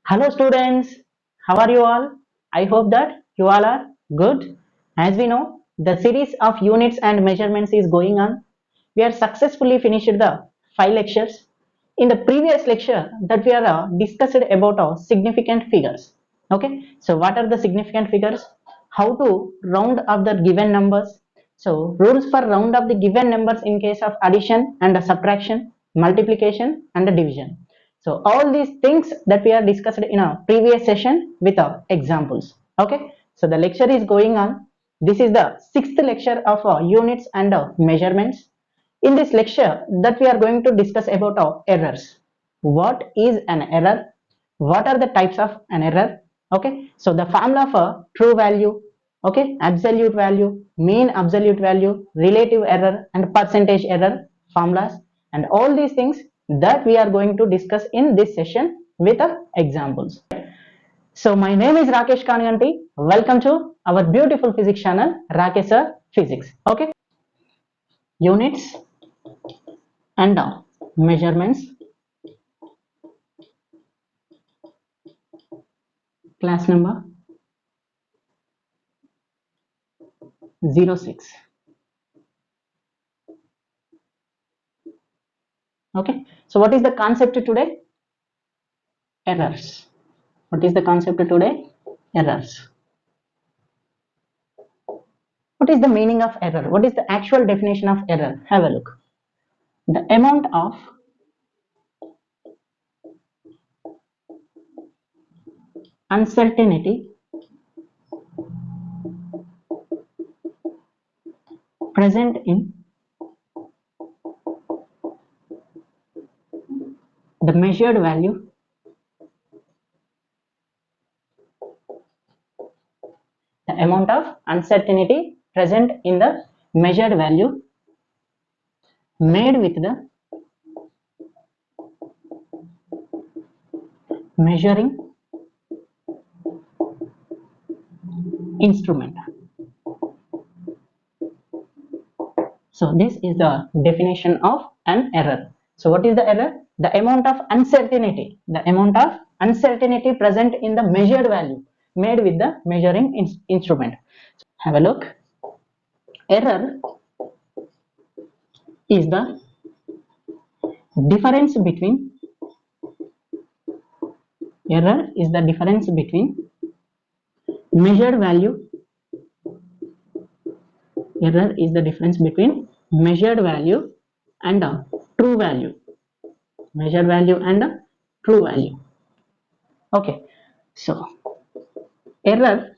Hello students, how are you all? I hope that you all are good. As we know, the series of units and measurements is going on. We are successfully finished the 5 lectures. In the previous lecture that we are discussed about significant figures. Okay, so what are the significant figures? How to round up the given numbers. So rules for round up the given numbers in case of addition and subtraction, multiplication and division. So all these things that we are discussed in a previous session with examples. Okay, so the lecture is going on. This is the sixth lecture of units and measurements. In this lecture that we are going to discuss about errors. What is an error? What are the types of an error? Okay, so the formula for true value, okay, absolute value, mean absolute value, relative error and percentage error formulas, and all these things that we are going to discuss in this session with examples. So my name is Rakesh Kaniganti. Welcome to our beautiful physics channel, Rakesh Sir Physics. Okay, units and measurements, class number 06. Okay, so what is the concept today? Errors. What is the concept today? Errors. What is the meaning of error? What is the actual definition of error? Have a look. The amount of uncertainty present in the measured value the amount of uncertainty present in the measured value made with the measuring instrument. So this is the definition of an error. So what is the error? The amount of uncertainty. The amount of uncertainty present in the measured value made with the measuring instrument. Have a look. Error is the difference between measured value. Error is the difference between measured value and true value. Measured value and true value. Okay, so error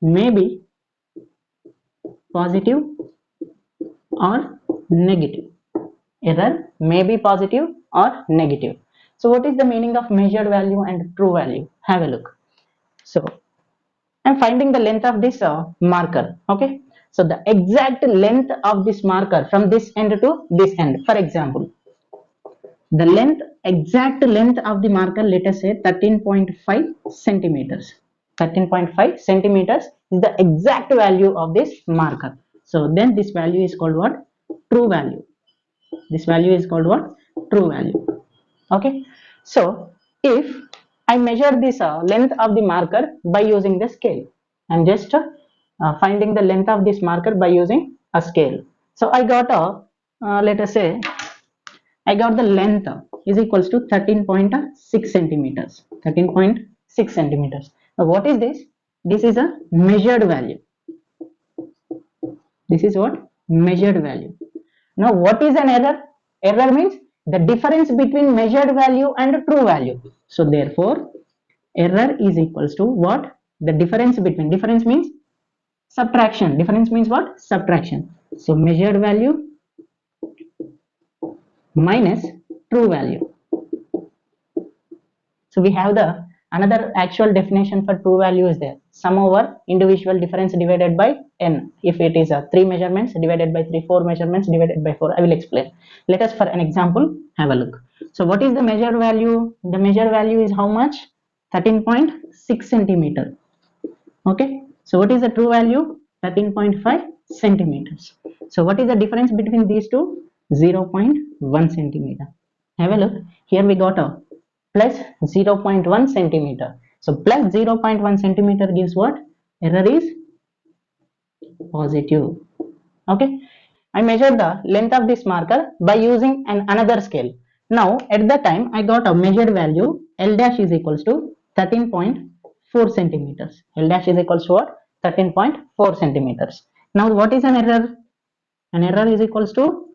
may be positive or negative. Error may be positive or negative. So what is the meaning of measured value and true value? Have a look. So I'm finding the length of this marker. Okay, so the exact length of this marker from this end to this end. For example, the exact length of the marker, let us say 13.5 centimeters. 13.5 centimeters is the exact value of this marker. So then this value is called what? True value. This value is called what? True value. Okay, so if I measure this length of the marker by using the scale, I'm just finding the length of this marker by using a scale. So I got a let us say I got the length is equals to 13.6 centimeters. 13.6 centimeters. Now what is this? This is a measured value. This is what? Measured value. Now what is an error? Error means the difference between measured value and true value. So therefore error is equals to what? The difference between. Difference means subtraction. Difference means what? Subtraction. So measured value minus true value. So we have the another actual definition for true value is there. Sum over individual difference divided by n. If it is 3 measurements divided by 3, 4 measurements divided by 4. I will explain. Let us for an example have a look. So what is the measured value? The measured value is how much? 13.6 centimeter. Okay. So what is the true value? 13.5 centimeters. So what is the difference between these two? 0.1 centimeter. Have a look. Here we got a plus 0.1 centimeter. So plus 0.1 centimeter gives what? Error is positive. Okay. I measured the length of this marker by using another scale. Now at the time I got a measured value L dash is equals to 13.4 centimeters. L dash is equals to what? 13.4 centimeters. Now what is an error? An error is equals to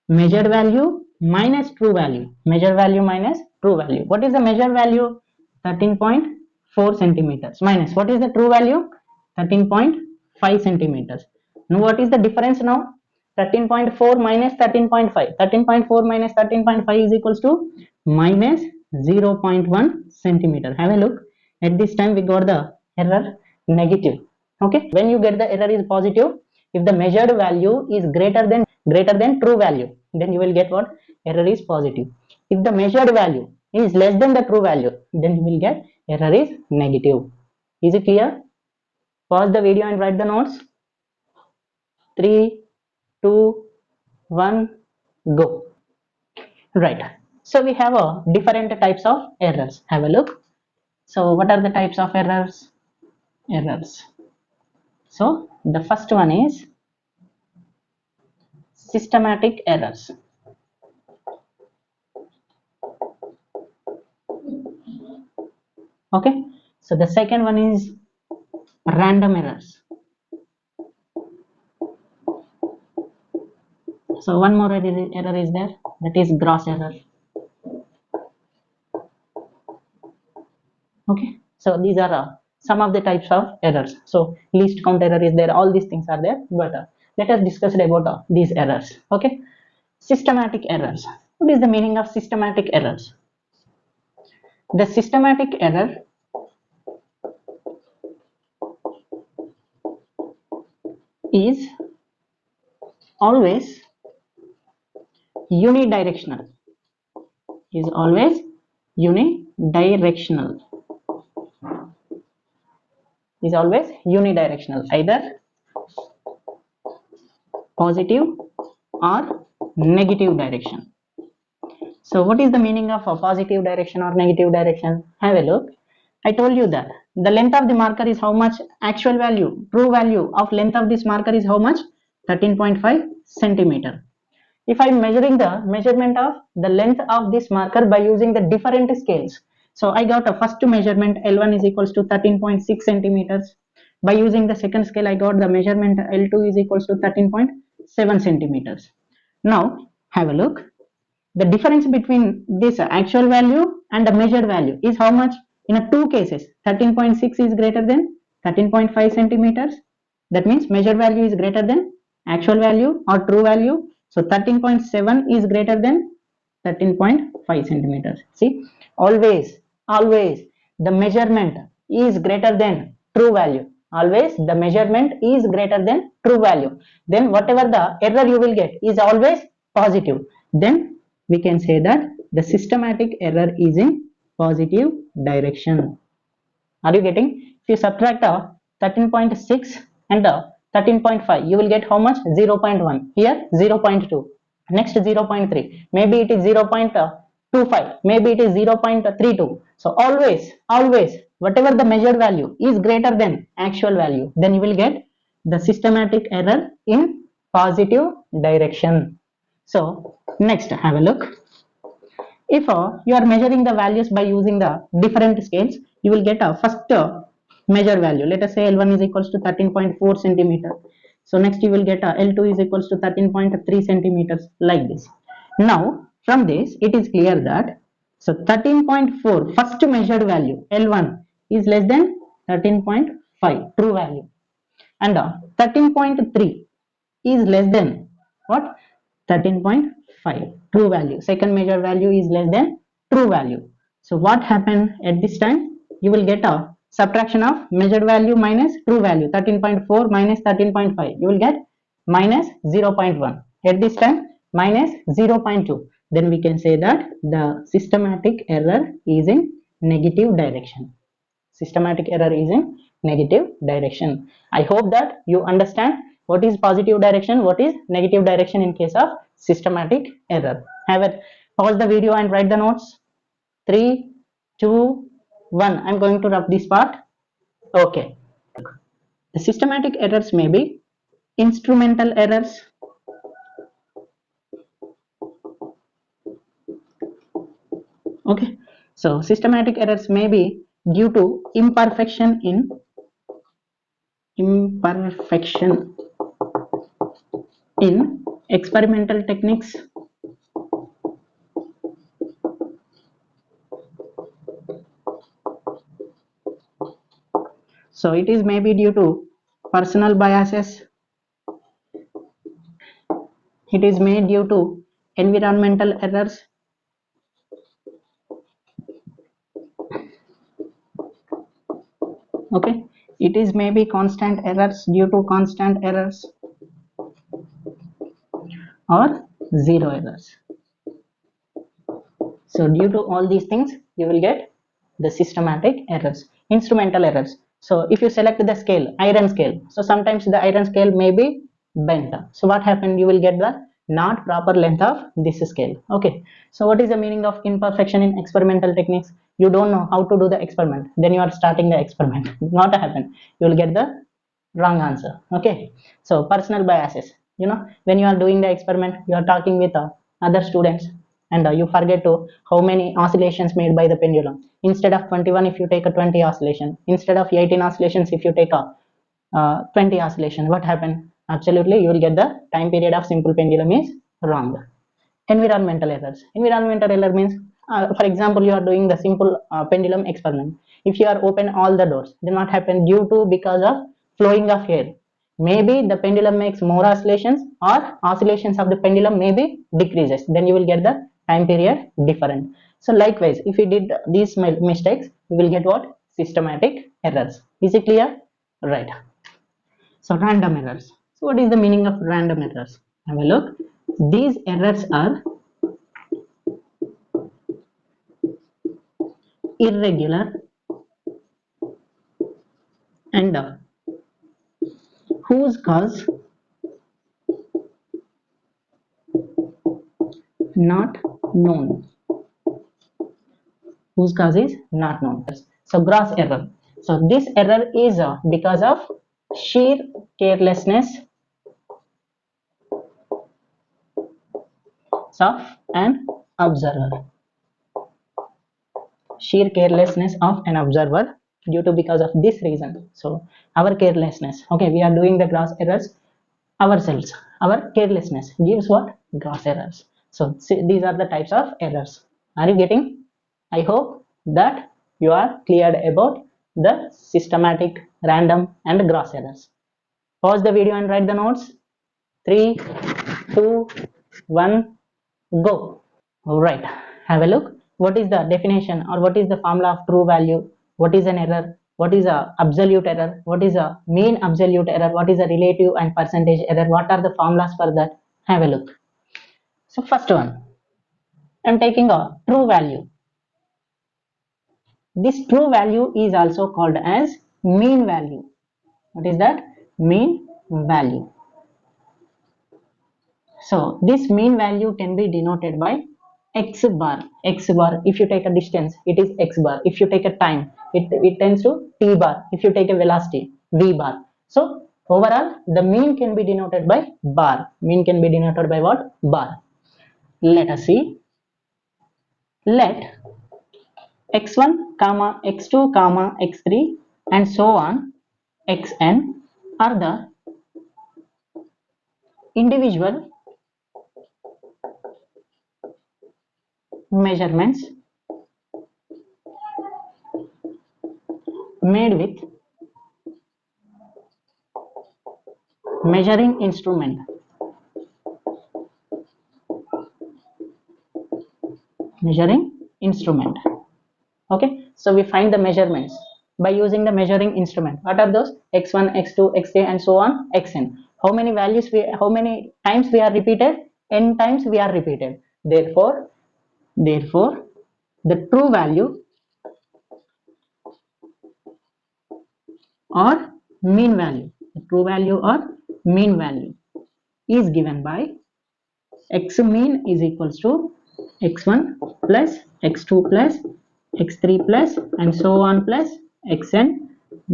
measured value minus true value. Measured value minus true value. What is the measured value? 13.4 centimeters minus what is the true value? 13.5 centimeters. Now what is the difference now? 13.4 minus 13.5. 13.4 minus 13.5 is equals to minus 0.1 centimeter. Have a look. At this time we got the error negative. Okay. When you get the error is positive, if the measured value is greater than true value, then you will get what? Error is positive. If the measured value is less than the true value, then you will get error is negative. Is it clear? Pause the video and write the notes. 3, 2, 1, go. Right. So we have a different types of errors. Have a look. So what are the types of errors? So the first one is systematic errors. Okay. So the second one is random errors. So one more error is there, that is gross error. Okay. So these are some of the types of errors. So least count error is there. All these things are there. But let us discuss about these errors. Okay. Systematic errors. What is the meaning of systematic errors? The systematic error is always unidirectional. Is always unidirectional. Is always unidirectional. Either positive or negative direction. So what is the meaning of a positive direction or negative direction? Have a look. I told you that the length of the marker is how much? Actual value, true value of length of this marker is how much? 13.5 centimeter. If I am measuring the measurement of the length of this marker by using the different scales. So I got a first measurement L1 is equals to 13.6 centimeters. By using the second scale I got the measurement L2 is equals to 13.7 centimeters. Now have a look. The difference between this actual value and the measured value is how much? In a two cases 13.6 is greater than 13.5 centimeters. That means measured value is greater than actual value or true value. So 13.7 is greater than 13.5 centimeters. See, always the measurement is greater than true value. Always the measurement is greater than true value. Then whatever the error you will get is always positive. Then we can say that the systematic error is in positive direction. Are you getting? If you subtract 13.6 and 13.5, you will get how much? 0.1. Here 0.2. Next 0.3. Maybe it is 0.25. Maybe it is 0.32. So always, whatever the measured value is greater than actual value, then you will get the systematic error in positive direction. So next, have a look. If you are measuring the values by using the different scales, you will get a first measure value. Let us say L1 is equals to 13.4 centimeter. So next you will get L2 is equals to 13.3 centimeters, like this. Now from this it is clear that so 13.4 first measured value L1 is less than 13.5 true value, and 13.3 is less than what? 13.5 true value. Second measure value is less than true value. So what happened at this time? You will get a subtraction of measured value minus true value. 13.4 minus 13.5. You will get minus 0.1. At this time minus 0.2. Then we can say that the systematic error is in negative direction. Systematic error is in negative direction. I hope that you understand what is positive direction, what is negative direction in case of systematic error. Have a pause the video and write the notes. 3, 2, 1. I'm going to rub this part. Okay. The systematic errors may be instrumental errors. Okay. So systematic errors may be due to imperfection in experimental techniques. So it is maybe due to personal biases. It is made due to environmental errors. Okay. It is maybe constant errors due to constant errors or zero errors. So due to all these things, you will get the systematic errors, instrumental errors. So if you select the scale, iron scale, so sometimes the iron scale may be bent. So what happened? You will get the not proper length of this scale. Okay. So what is the meaning of imperfection in experimental techniques? You don't know how to do the experiment. Then you are starting the experiment. Not happen. You will get the wrong answer. Okay. So personal biases. When you are doing the experiment, you are talking with other students, and you forget to how many oscillations made by the pendulum. Instead of 21, if you take a 20 oscillation, instead of 18 oscillations, if you take a 20 oscillation, what happened? Absolutely, you will get the time period of simple pendulum is wrong. Environmental errors. Environmental error means, for example, you are doing the simple pendulum experiment. If you are open all the doors, then what happened? Due to because of flowing of air, maybe the pendulum makes more oscillations, or oscillations of the pendulum maybe decreases. Then you will get the time period different. So likewise, if we did these mistakes, we will get what? Systematic errors. Is it clear? Right. So random errors. So what is the meaning of random errors? Have a look. These errors are irregular and whose cause not known. Whose cause is not known. So gross error. So this error is because of sheer carelessness of an observer. Sheer carelessness of an observer due to because of this reason. So our carelessness. Okay, we are doing the gross errors ourselves. Our carelessness gives what? Gross errors. So see, these are the types of errors. Are you getting? I hope that you are cleared about the systematic, random and gross errors. Pause the video and write the notes. 3, 2, 1, go. Alright, have a look. What is the definition, or what is the formula of true value? What is an error? What is a absolute error? What is a mean absolute error? What is a relative and percentage error? What are the formulas for that? Have a look. So first one, I'm taking a true value. This true value is also called as mean value. What is that? Mean value. So this mean value can be denoted by x bar. X bar, if you take a distance, it is x bar. If you take a time, it tends to t bar. If you take a velocity, v bar. So overall, the mean can be denoted by bar. Mean can be denoted by what? Bar. Let us see. Let x1 comma x2 comma x3 and so on xn are the individual measurements made with measuring instrument. Measuring instrument. Okay, so we find the measurements by using the measuring instrument. What are those? X1, x2, x3 and so on xn. How many times we are repeated? N times we are repeated. Therefore the true value or mean value, the true value or mean value is given by x mean is equals to x1 plus x2 plus x3 plus and so on plus xn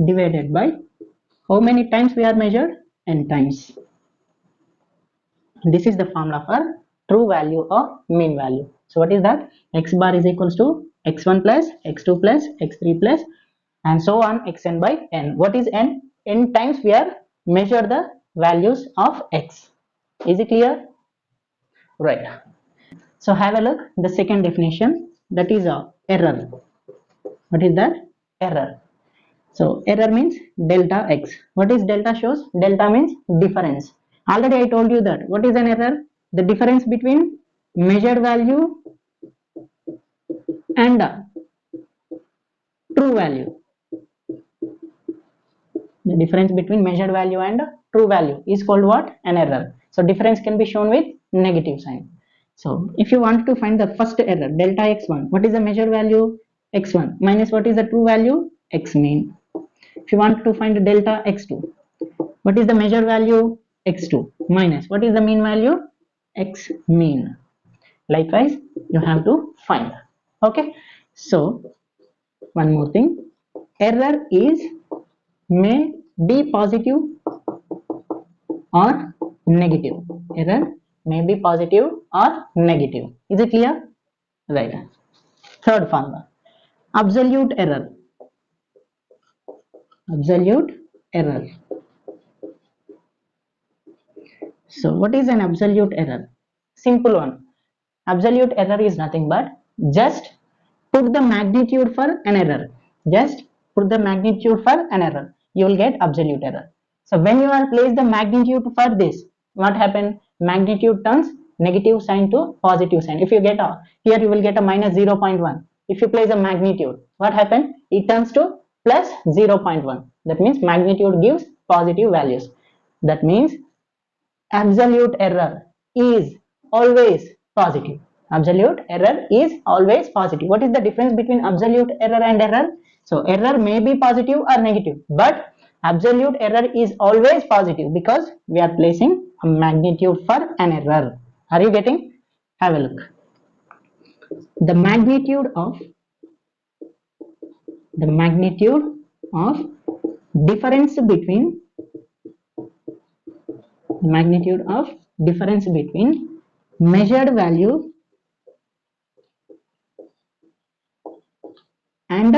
divided by how many times we are measured? N times. This is the formula for true value or mean value. So what is that? X bar is equals to x1 plus x2 plus x3 plus and so on xn by n. What is n? N times we are measure the values of x. Is it clear? Right. So have a look the second definition, that is a error. What is that? Error. So error means delta x. What is delta shows? Delta means difference. Already I told you that. What is an error? The difference between measured value and true value. The difference between measured value and true value is called what? An error. So difference can be shown with negative sign. So if you want to find the first error, delta x1, what is the measured value? X1 minus what is the true value? X mean. If you want to find delta x2, what is the measured value? X2 minus what is the mean value? X mean. Likewise, you have to find. Okay. So one more thing, error is may be positive or negative. Error may be positive or negative. Is it clear? Right. Third formula, absolute error. Absolute error. So what is an absolute error? Simple one. Absolute error is nothing but just put the magnitude for an error. Just put the magnitude for an error. You will get absolute error. So when you are place the magnitude for this, what happen? Magnitude turns negative sign to positive sign. If you get a here you will get a minus 0.1. If you place a magnitude, what happen? It turns to plus 0.1. That means magnitude gives positive values. That means absolute error is always positive. Absolute error is always positive. What is the difference between absolute error and error? So error may be positive or negative, but absolute error is always positive because we are placing a magnitude for an error. Are you getting? Have a look. The magnitude of difference between magnitude of difference between measured value and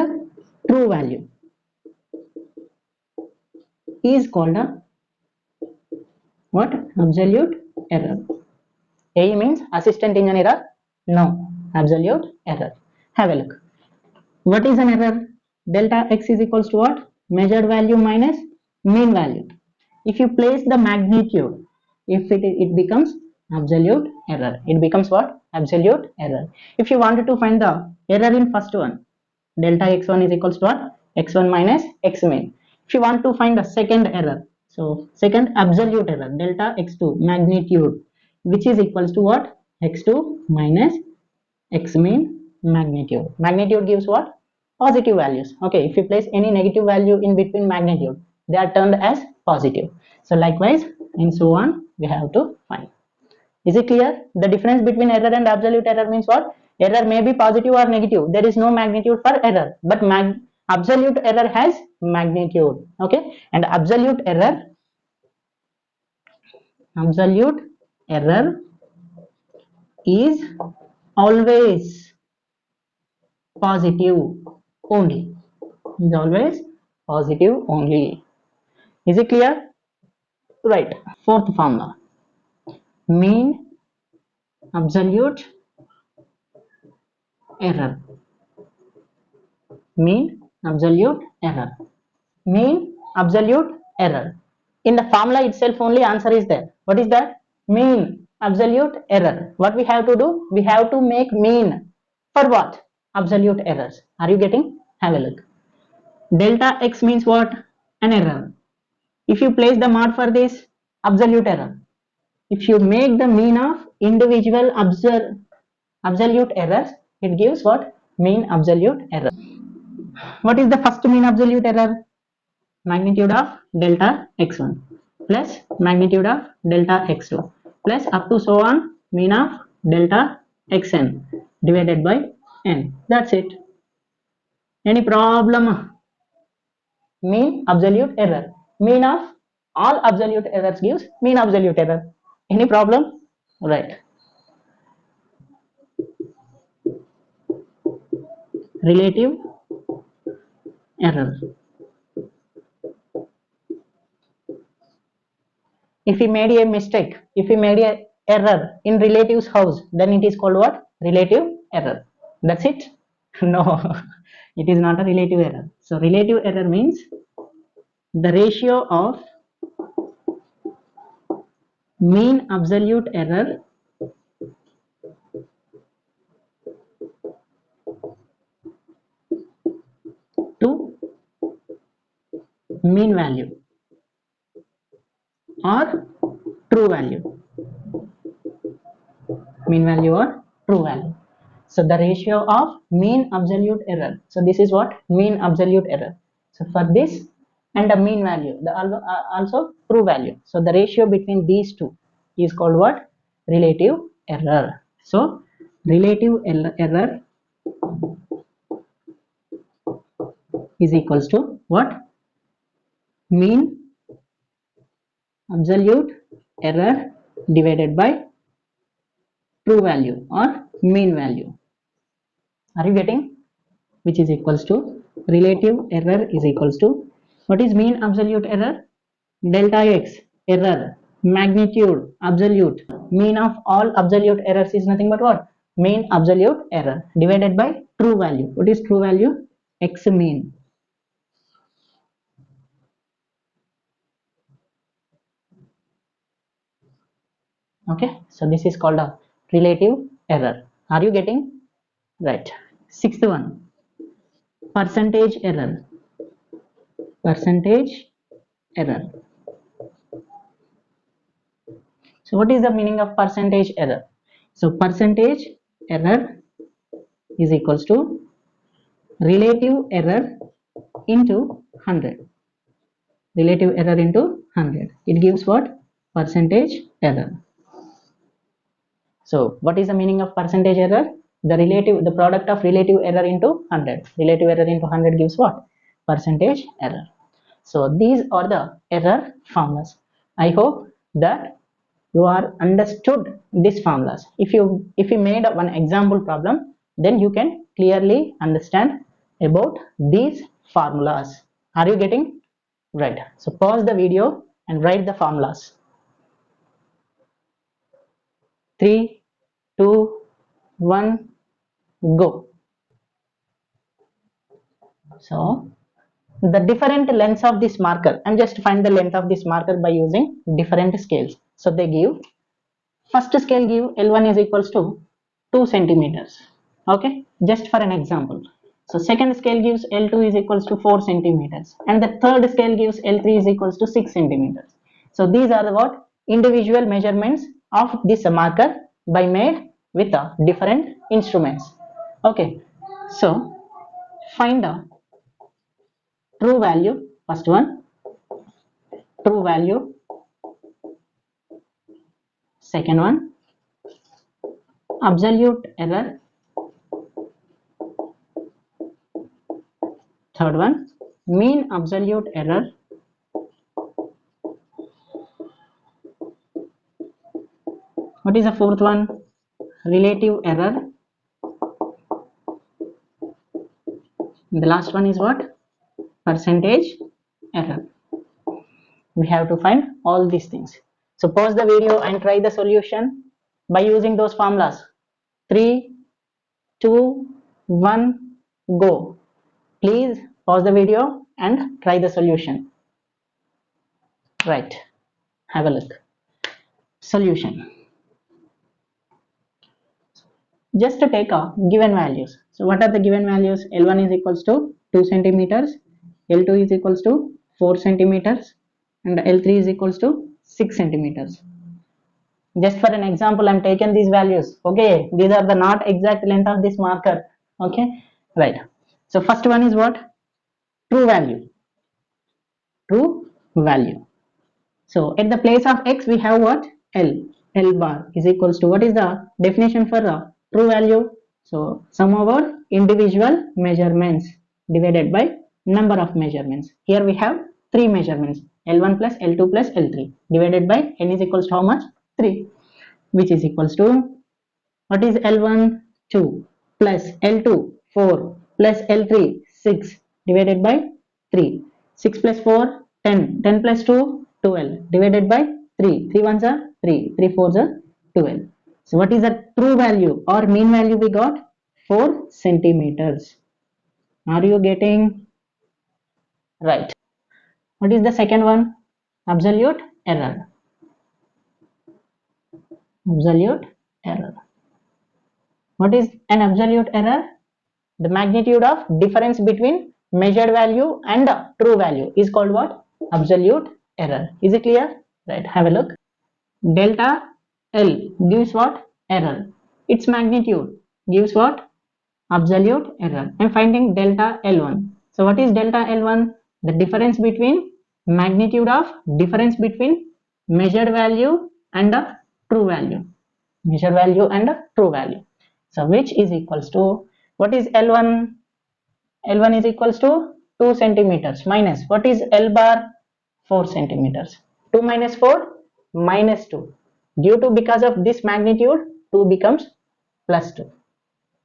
true value is called a what? Absolute error. AE means assistant engineer. No, absolute error. Have a look. What is an error? Delta x is equals to what? Measured value minus mean value. If you place the magnitude, if it becomes absolute error. It becomes what? Absolute error. If you wanted to find the error in first one, delta x1 is equals to what? X1 minus x mean. If you want to find the second error, so second absolute error, delta x2 magnitude, which is equals to what? X2 minus x mean magnitude. Magnitude gives what? Positive values. Okay, if you place any negative value in between magnitude, they are termed as positive. So likewise, and so on, we have to find. Is it clear? The difference between error and absolute error means what? Error may be positive or negative. There is no magnitude for error, but absolute error has magnitude. Okay, and absolute error is always positive only. Is always positive only. Is it clear? Right. Fourth formula, mean absolute error. Mean absolute error. Mean absolute error. In the formula itself only answer is there. What is that? Mean absolute error. What we have to do? We have to make mean for what? Absolute errors. Are you getting? Have a look. Delta x means what? An error. If you place the mod for this, absolute error. If you make the mean of individual absolute errors, it gives what? Mean absolute error. What is the first mean absolute error? Magnitude of delta x1 plus magnitude of delta x2 plus up to so on mean of delta xn divided by n. That's it. Any problem? Mean absolute error. Mean of all absolute errors gives mean absolute error. Any problem? Right. Relative error. If we made a mistake, if we made a error in relative's house, then it is called what? Relative error. That's it? No, it is not a relative error. So relative error means the ratio of mean absolute error to mean value or true value. Mean value or true value. So the ratio of mean absolute error. So this is what? Mean absolute error. So for this and the mean value, the also true value. So the ratio between these two is called what? Relative error. So relative error is equals to what? Mean absolute error divided by true value or mean value. Are you getting? Which is equals to relative error is equals to what is mean absolute error? Delta x error magnitude absolute mean of all absolute errors is nothing but what? Mean absolute error divided by true value. What is true value? X mean. Okay, so this is called a relative error. Are you getting? Right. Sixth one, percentage error. Percentage error. So what is the meaning of percentage error? So percentage error is equals to relative error into 100. Relative error into 100. It gives what? Percentage error. So what is the meaning of percentage error? The product of relative error into 100. Relative error into 100 gives what? Percentage error. So these are the error formulas. I hope that you are understood these formulas. If you made one example problem, then you can clearly understand about these formulas. Are you getting? Right. So pause the video and write the formulas. 3, 2, 1, go. So the different lengths of this marker, I'm just find the length of this marker by using different scales. So they give, first scale give L1 is equals to 2 centimeters. Okay, just for an example. So second scale gives L2 is equals to 4 centimeters, and the third scale gives L3 is equals to 6 centimeters. So these are the what? Individual measurements of this marker by made with different instruments. Okay, so find the true value. First one, true value. Second one, absolute error. Third one, mean absolute error. What is the fourth one? Relative error. The last one is what? Percentage error. We have to find all these things. So pause the video and try the solution by using those formulas. 3, 2, 1, go. Please pause the video and try the solution. Right. Have a look. Solution. Just to take given values. So what are the given values? L1 is equals to 2 centimeters, L2 is equals to 4 centimeters, and L3 is equals to 6 centimeters. Just for an example, I'm taken these values. Okay, these are the not exact length of this marker. Okay, right. So first one is what? True value. True value. So at the place of x, we have what? L. L bar is equals to, what is the definition for true value? So sum of our individual measurements divided by number of measurements. Here we have 3 measurements, L1 plus L2 plus L3 divided by n is equals to how much? 3, which is equals to, what is L1? 2 plus L2 4 plus L3 6 divided by 3. 6 plus 4 10, 10 plus 2 12 divided by 3. 3 ones are 3, 3 fours are 12. So what is the true value or mean value we got? 4 centimeters. Are you getting right? What is the second one? Absolute error. Absolute error. What is an absolute error? The magnitude of difference between measured value and true value is called what? Absolute error. Is it clear? Right, have a look. Delta L gives what? Error. Its magnitude gives what? Absolute error. I am finding delta L1. So what is delta L1? The difference between magnitude of difference between measured value and a true value. Measured value and a true value. So which is equals to, what is L1? L1 is equals to 2 centimeters minus, what is L bar? 4 centimeters. 2 minus 4 minus 2. Due to because of this magnitude, 2 becomes plus 2.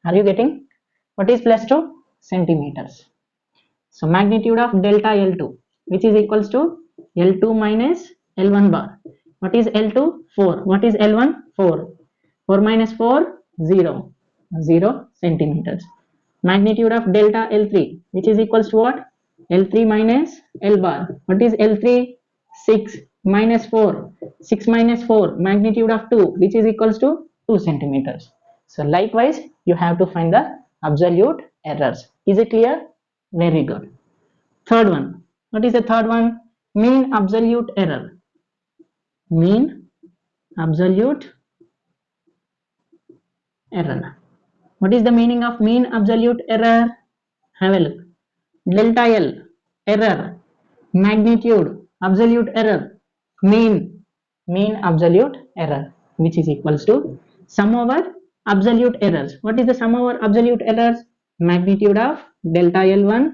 Are you getting? What is plus 2? Centimeters. So magnitude of delta L2, which is equals to L2 minus L1 bar. What is L2? 4. What is L1? 4. 4 minus 4, 0. 0 centimeters. Magnitude of delta L3, which is equals to what? L3 minus L bar. What is L3? 6 minus 4. 6 minus 4. Magnitude of 2, which is equals to 2 centimeters. So likewise, you have to find the absolute errors. Is it clear? Very good. Third one. What is the third one? Mean absolute error. Mean absolute error. What is the meaning of mean absolute error? Have a look. Delta L, error. Magnitude, absolute error. Mean absolute error, which is equals to sum over absolute errors. What is the sum over absolute errors? Magnitude of delta L1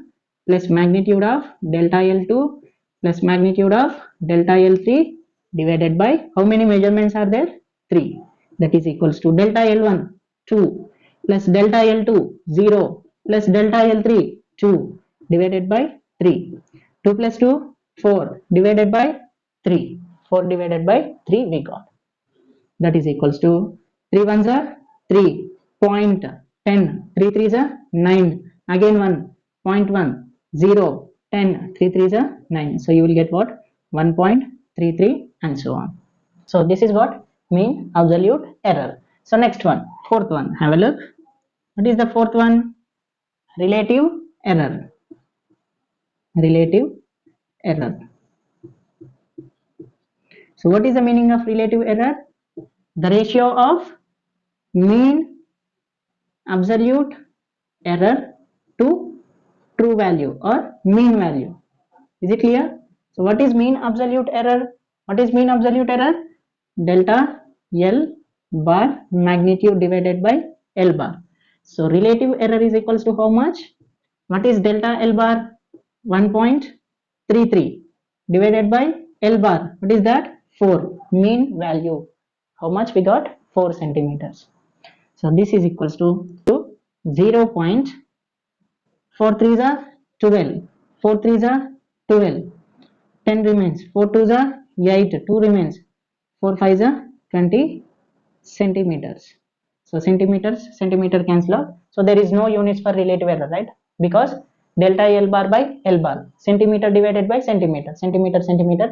plus magnitude of delta L2 plus magnitude of delta L3 divided by how many measurements are there? 3. That is equals to delta L1 2 plus delta L2 0 plus delta L3 2 divided by 3. 2 plus 2 4 divided by 3. 4 divided by 3 we got. That is equals to 3 ones are 3 point 10, 3 threes are 9, again 1 point 1 0 10, 3 threes are 9. So you will get what? 1.33 and so on. So this is what? Mean absolute error. So next one, fourth one, have a look. What is the fourth one? Relative error. Relative error. So what is the meaning of relative error? The ratio of mean absolute error to true value or mean value. Is it clear? So what is mean absolute error? What is mean absolute error? Delta L bar magnitude divided by L bar. So relative error is equals to how much? What is delta L bar? 1.33 divided by L bar. What is that? 4. Mean value. How much we got? 4 centimeters. So this is equals to 0.4 threes are 12. 4 threes are 12. 10 remains. 4 twos are 8. 2 remains. 4 fives are 20 centimeters. So centimeter cancel out. So there is no units for relative error, right? Because delta L bar by L bar. Centimeter divided by centimeter. Centimeter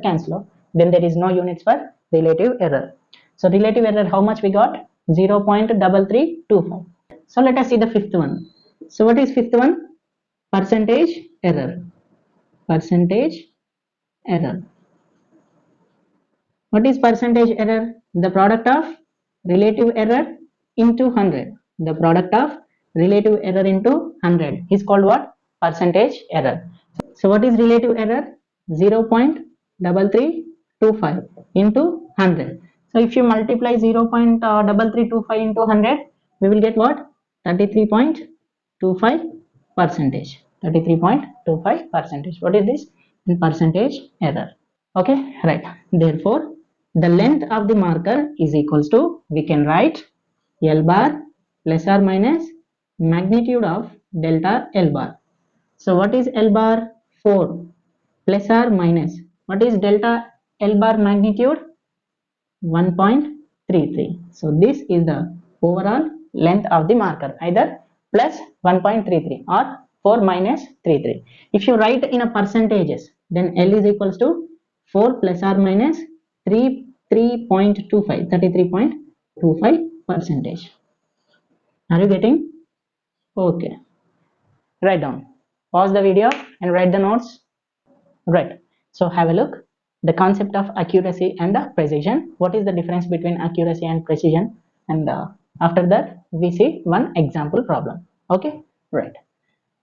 cancel out. Then there is no units for relative error. So relative error, how much we got? 0.3325. So let us see the fifth one. So what is fifth one? Percentage error. Percentage error. What is percentage error? The product of relative error into 100. The product of relative error into 100 is called what? Percentage error. So what is relative error? 0.3325 into 100. So if you multiply 0.3325 into 100, we will get what? 33.25 percentage. 33.25 percentage. What is this? In percentage error. Okay, right. Therefore, the length of the marker is equals to, we can write L bar plus or minus magnitude of delta L bar. So what is L bar? 4 plus or minus, what is delta L bar magnitude? 1.33. So this is the overall length of the marker, either plus 1.33 or 4 minus 33. If you write in a percentages, then L is equals to 4 plus or minus 33.25 percentage. Are you getting? Okay, write down, pause the video and write the notes. Right. So have a look. The concept of accuracy and precision. What is the difference between accuracy and precision? And after that, we see one example problem. Okay. Right.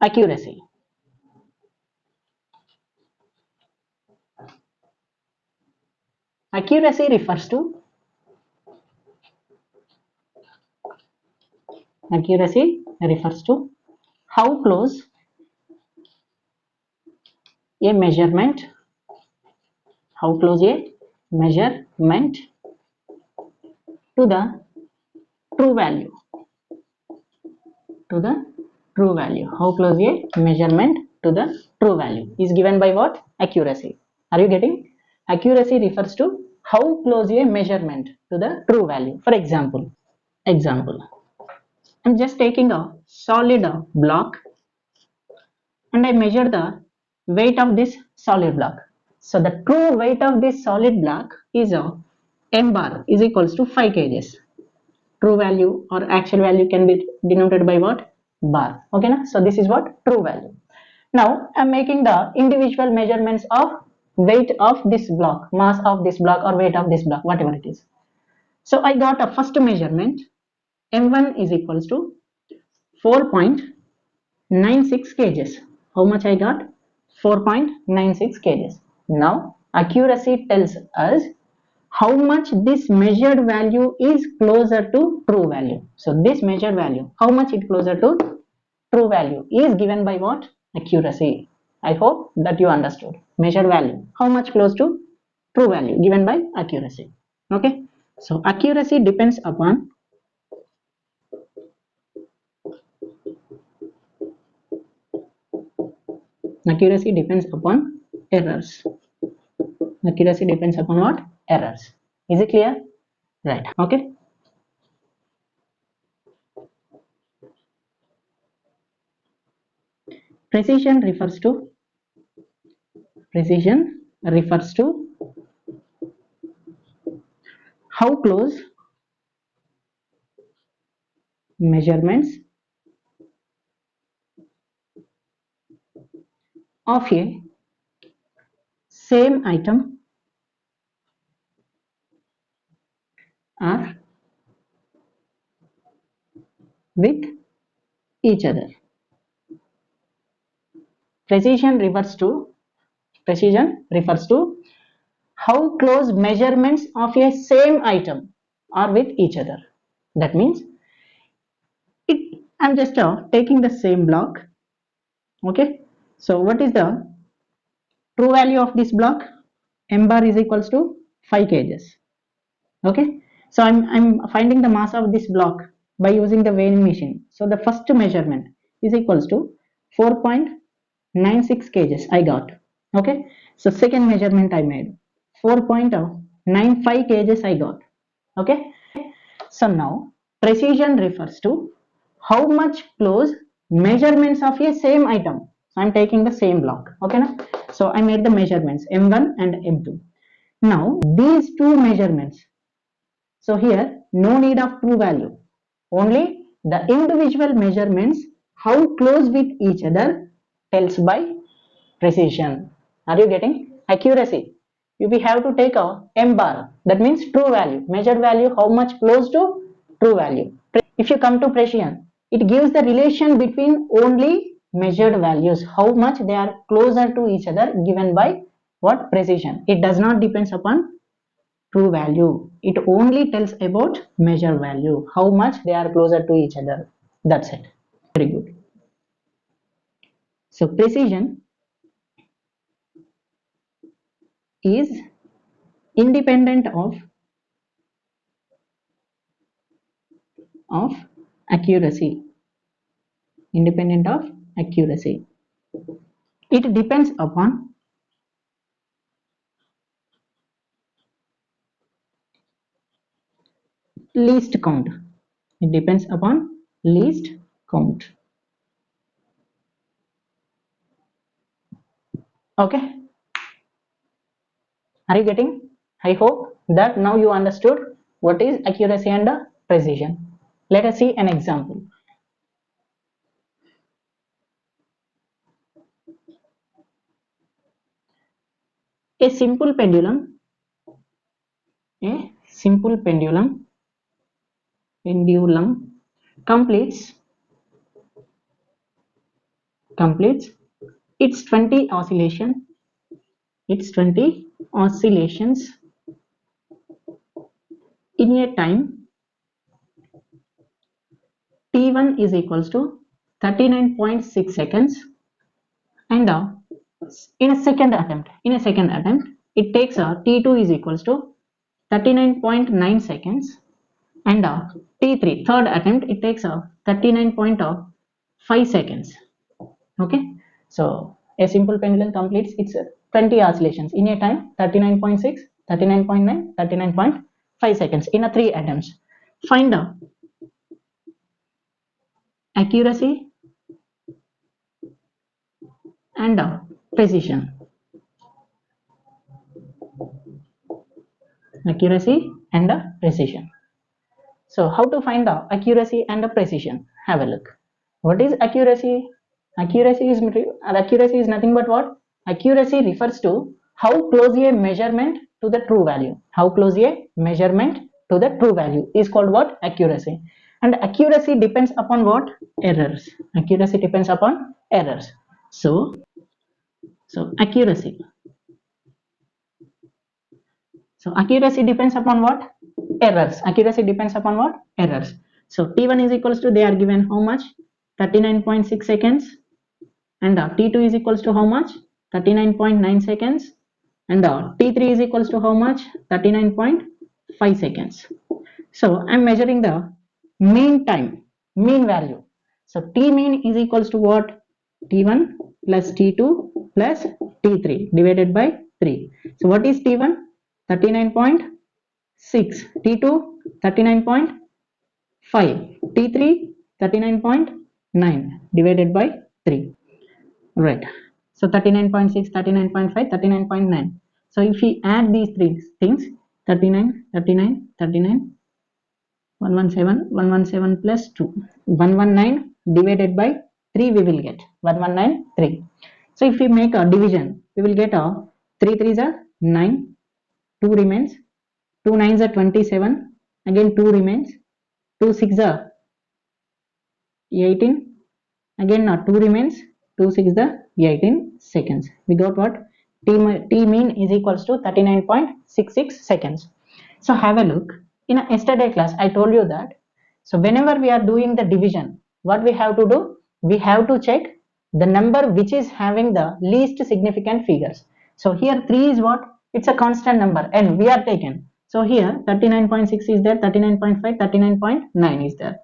Accuracy. Accuracy refers to how close a measurement, to the true value, to the true value. How close a measurement to the true value is given by what? Accuracy. Are you getting? Accuracy refers to how close a measurement to the true value. For example, I'm just taking a solid block and I measure the weight of this solid block. So the true weight of this solid block is a m bar is equals to 5 kgs. True value or actual value can be denoted by what? Bar. Okay, na? So this is what? True value. Now I'm making the individual measurements of weight of this block, mass of this block or weight of this block, whatever it is. So I got a first measurement, m1 is equals to 4.96 kgs. How much I got? 4.96 kgs. Now accuracy tells us how much this measured value is closer to true value. So this measured value, how much it closer to true value is given by what? Accuracy. I hope that you understood. Measured value, how much close to true value given by accuracy. Okay. So accuracy depends upon errors. Accuracy depends upon what? Errors. Is it clear? Right. Okay. Precision refers to how close measurements of a same item are with each other. Precision refers to how close measurements of a same item are with each other. That means I'm just taking the same block. Okay. So what is the true value of this block? M bar is equals to 5 kgs. Okay. So I'm finding the mass of this block by using the weighing machine. So the first measurement is equals to 4.96 kgs I got. Okay. So second measurement I made 4.95 kgs I got. Okay. So now precision refers to how much close measurements of a same item. So I'm taking the same block. Okay. Na? So I made the measurements m1 and m2. Now these two measurements. So here no need of true value. Only the individual measurements how close with each other tells by precision. Are you getting? Accuracy. We have to take a m bar, that means true value, measured value, how much close to true value. If you come to precision, it gives the relation between only measured values, how much they are closer to each other given by what? Precision. It does not depends upon true value. It only tells about measure value, how much they are closer to each other. That's it. Very good. So precision is independent of accuracy. Independent of accuracy. It depends upon least count. It depends upon least count. Okay, are you getting? I hope that now you understood what is accuracy and precision. Let us see an example. A simple pendulum, a simple pendulum completes its 20 oscillations in a time t1 is equals to 39.6 seconds, and in a second attempt it takes t2 is equals to 39.9 seconds, and t3 third attempt it takes 39.5 seconds. Okay, so a simple pendulum completes its 20 oscillations in a time 39.6, 39.9, 39.5 seconds in a 3 attempts. Find the accuracy and precision. Accuracy and precision. So how to find the accuracy and the precision? Have a look. What is accuracy? Accuracy is nothing but what? Accuracy refers to how close a measurement to the true value. How close a measurement to the true value is called what? Accuracy. And accuracy depends upon what? Errors. Accuracy depends upon errors. So accuracy. So accuracy depends upon what? Errors. Accuracy depends upon what? Errors. So T1 is equals to, they are given how much? 39.6 seconds, and T2 is equals to how much? 39.9 seconds, and T3 is equals to how much? 39.5 seconds. So I'm measuring the mean time, mean value. So T mean is equals to what? T1 plus T2 plus T3 divided by 3. So what is T1? 39.6, T2 39.5, T3 39.9 divided by 3. Right. So 39.6, 39.5, 39.9. So if we add these three things, 39, 39, 39, 117, 117 plus 2, 119 divided by 3 we will get 1193. So if we make a division, we will get a 3 3s are 9, 2 remains, 2 9s are 27, again 2 remains, 2 6 are 18, again 2 remains, 2 6 the 18 seconds. We got what? T mean is equals to 39.66 seconds. So have a look. In a yesterday class, I told you that. So whenever we are doing the division, what we have to do? We have to check the number which is having the least significant figures. So here 3 is what? It's a constant number and we are taken. So here 39.6 is there, 39.5, 39.9 is there.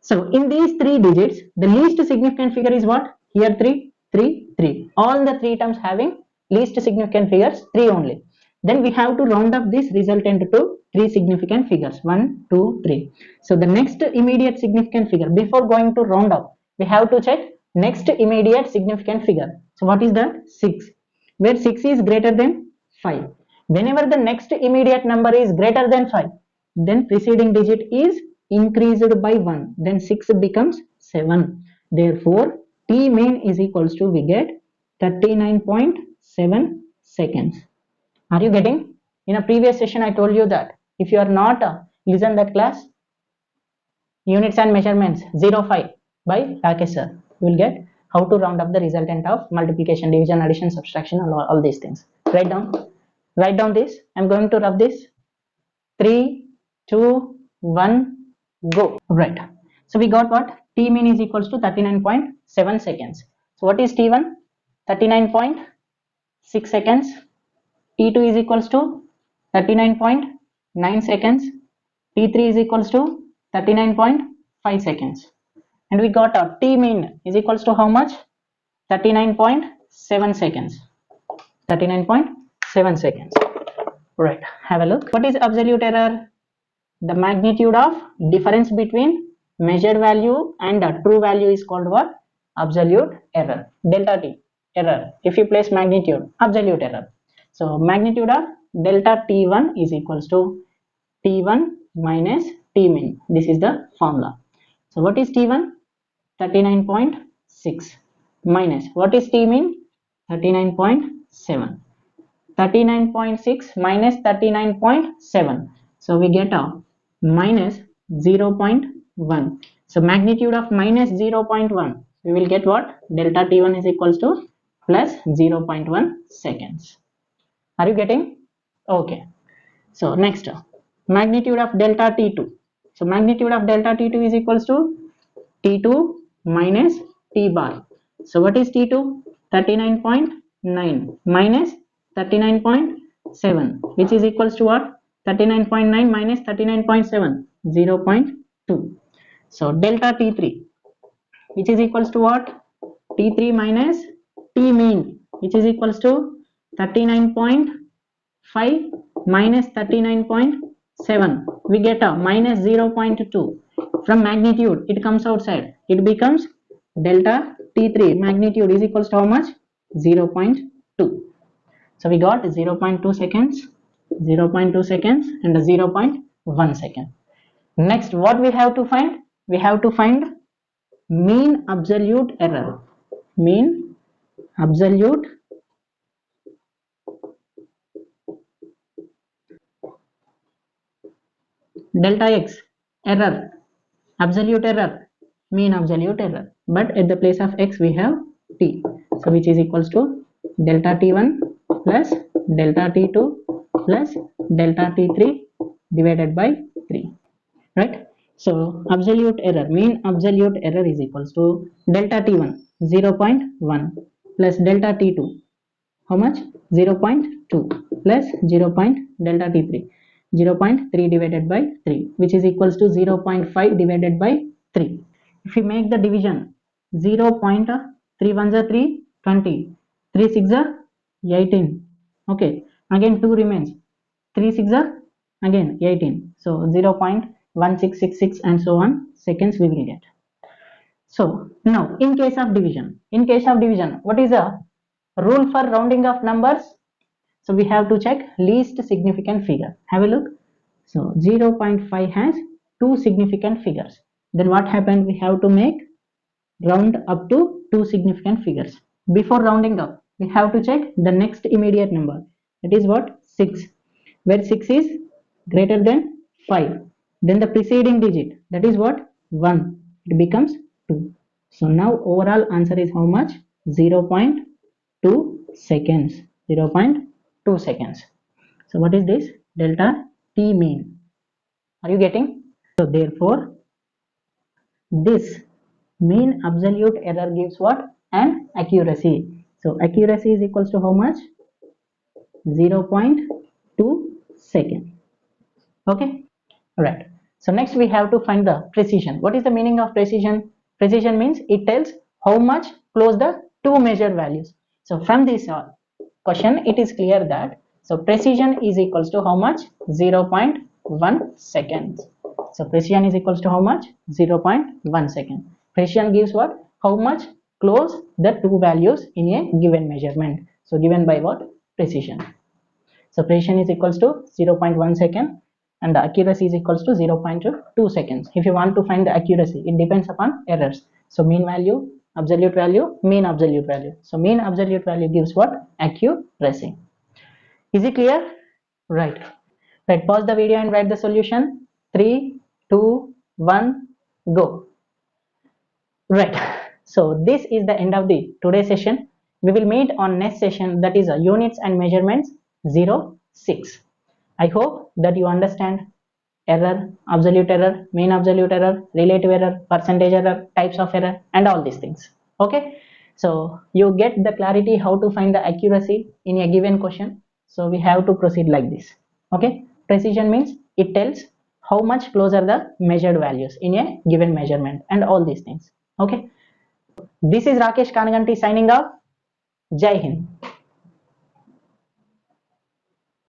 So in these three digits, the least significant figure is what? Here 3, 3, 3. All the three terms having least significant figures 3 only. Then we have to round up this resultant to 3 significant figures 1, 2, 3. So the next immediate significant figure, before going to round up, we have to check next immediate significant figure. So what is that? 6. Where 6 is greater than 5. Whenever the next immediate number is greater than 5, then preceding digit is increased by 1, then 6 becomes 7. Therefore T mean is equals to, we get 39.7 seconds. Are you getting? In a previous session I told you that if you are not listen that class, units and measurements 05 by Rakesh sir, you will get how to round up the resultant of multiplication, division, addition, subtraction, all these things. Write down this. I'm going to rub this. 3, 2, 1, go. Right. So we got what? T mean is equals to 39.7 seconds. So what is T1? 39.6 seconds. T2 is equals to 39.9 seconds. T3 is equals to 39.5 seconds. And we got a T mean is equals to how much? 39.7 seconds. 39.7 seconds. Right, have a look. What is absolute error? The magnitude of difference between measured value and the true value is called what? Absolute error. Delta T error. If you place magnitude, absolute error. So magnitude of delta T1 is equals to T1 minus T min. This is the formula. So what is T1? 39.6 minus what is T min? 39.7. 39.6 minus 39.7. So we get a minus 0.1. So magnitude of minus 0.1. We will get what? Delta T1 is equals to plus 0.1 seconds. Are you getting? Okay. So next, magnitude of delta T2. So magnitude of delta T2 is equals to T2 minus T bar. So what is T2? 39.9 minus 39.7, which is equals to what? 39.9 minus 39.7, 0.2. So delta T3, which is equals to what? T3 minus T mean, which is equals to 39.5 minus 39.7. We get a minus 0.2. From magnitude, it comes outside. It becomes delta T3 magnitude is equals to how much? 0.2. So we got 0.2 seconds, 0.2 seconds and 0.1 second. Next, what we have to find? We have to find mean absolute error. Mean absolute delta x error, absolute error, mean absolute error, but at the place of x we have t, so which is equals to delta t1 plus delta t2 plus delta t3 divided by 3, right? So absolute error, mean absolute error is equals to delta t1 0.1 plus delta t2 how much? 0.2 plus 0. Delta t3 0.3 divided by 3, which is equals to 0.5 divided by 3. If we make the division, 0.3 ones are 3 20, 3 6 are 18. Okay, again 2 remains, 3 6 are again 18, so 0.1666 and so on seconds we will get. So now in case of division, what is the rule for rounding of numbers? So we have to check least significant figure. Have a look. So 0.5 has two significant figures. Then what happened? We have to make round up to two significant figures. Before rounding up, we have to check the next immediate number. That is what? 6. Where 6 is greater than 5. Then the preceding digit. That is what? 1. It becomes 2. So now overall answer is how much? 0.2 seconds. 0.2 seconds. So what is this? Delta T mean. Are you getting? So therefore, this mean absolute error gives what? An accuracy. So accuracy is equals to how much? 0.2 second. Okay. Right. So next we have to find the precision. What is the meaning of precision? Precision means it tells how much close the two measured values. So from this question, it is clear that so precision is equals to how much? 0.1 seconds. So precision is equals to how much? 0.1 second. Precision gives what? How much close the two values in a given measurement. So given by what? Precision. So precision is equals to 0.1 second and the accuracy is equals to 0.2 seconds. If you want to find the accuracy, it depends upon errors. So mean value, absolute value, mean absolute value. So mean absolute value gives what? Accuracy. Is it clear? Right. Right. Pause the video and write the solution. 3, 2, 1, go. Right. So this is the end of the today's session. We will meet on next session, that is units and measurements 06. I hope that you understand error, absolute error, mean absolute error, relative error, percentage error, types of error and all these things. Okay. So you get the clarity how to find the accuracy in a given question. So we have to proceed like this. Okay, precision means it tells how much closer the measured values in a given measurement and all these things. Okay, this is Rakesh Kanaganti signing off. Jai Hind.